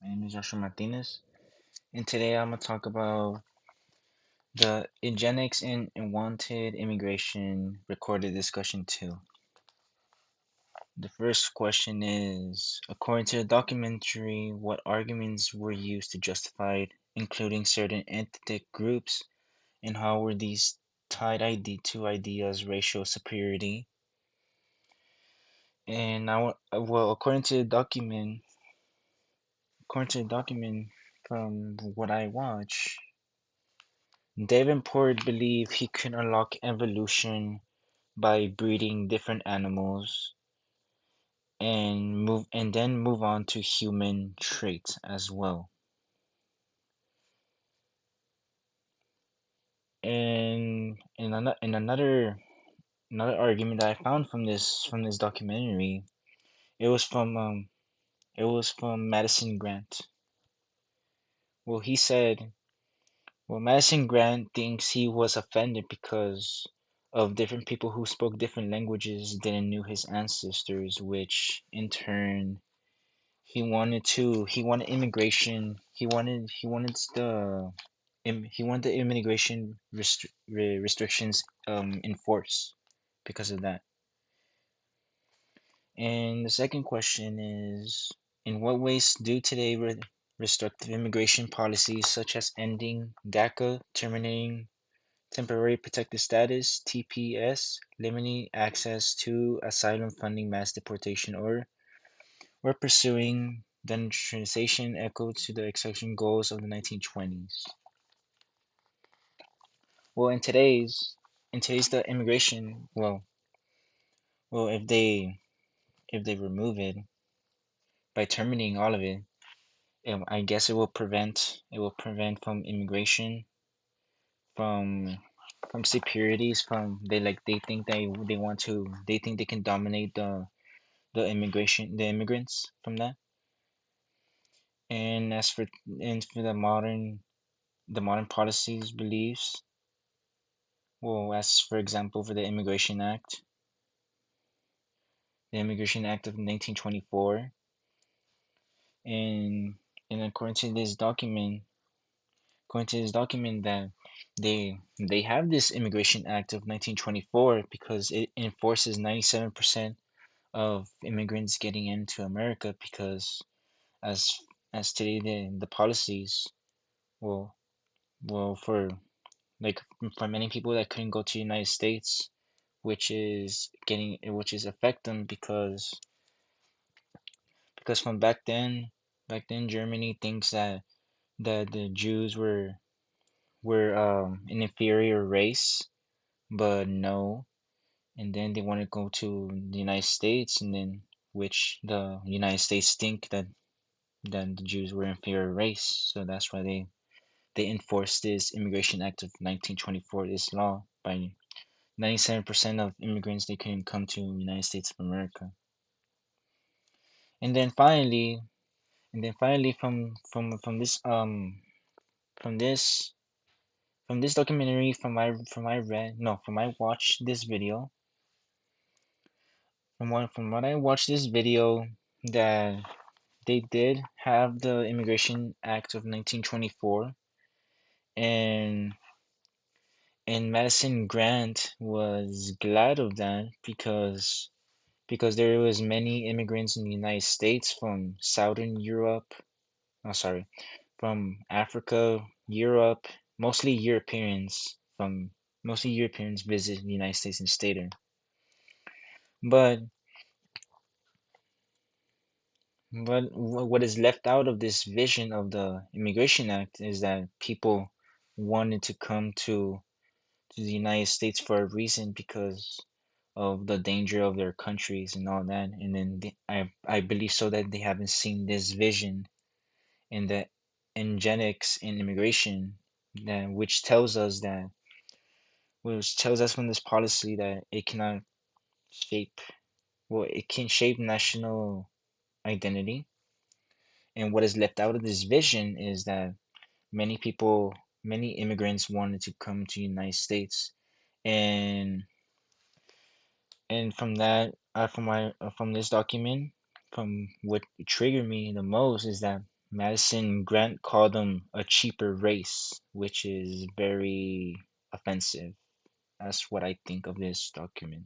My name is Joshua Martinez, and today I'm gonna talk about the Eugenics and Unwanted Immigration Recorded Discussion 2. The first question is, according to the documentary, what arguments were used to justify it, including certain ethnic groups, and how were these tied to ideas racial superiority? And according to the document from what I watch, Davenport believed he could unlock evolution by breeding different animals and then move on to human traits as well. And another argument that I found from this documentary, it was from Madison Grant. Well, he said, well, Madison Grant thinks he was offended because of different people who spoke different languages didn't knew his ancestors, which in turn he wanted immigration. He wanted the immigration restrictions enforced because of that. And the second question is, in what ways do today restrictive immigration policies such as ending DACA, terminating temporary protected status (TPS), limiting access to asylum funding, mass deportation, or pursuing denunciation echo to the extraction goals of the 1920s. Well, in today's the immigration, well, if they remove it by terminating all of it, I guess it will prevent from immigration, from superiorities, from they think they want to they think they can dominate the immigrants from that. And as for the modern policies beliefs, well, as for example, for the Immigration Act of 1924, and according to this document that they have this Immigration Act of 1924 because it enforces 97% of immigrants getting into America because as today the policies, well for like for many people that couldn't go to the United States, which is affect them because from back then Germany thinks that the Jews were an inferior race, but no, and then they want to go to the United States, and then which the United States think that the Jews were inferior race, so that's why they enforced this Immigration Act of 1924, this law by 97% of immigrants they couldn't come to the United States of America. And then finally, from this from this documentary from I read no from I watched this video from what I watched this video that they did have the Immigration Act of 1924, and Madison Grant was glad of that because there was many immigrants in the United States from Southern Europe, oh sorry, from Africa, Europe, mostly Europeans visit the United States and stay there. But what is left out of this vision of the Immigration Act is that people wanted to come to the United States for a reason because of the danger of their countries and all that. And then I believe so that they haven't seen this vision in the eugenics in immigration, that which tells us from this policy that it cannot shape it can shape national identity. And what is left out of this vision is that many people, many immigrants wanted to come to the United States, and from from this document, from what triggered me the most is that Madison Grant called them a cheaper race, which is very offensive. That's what I think of this document.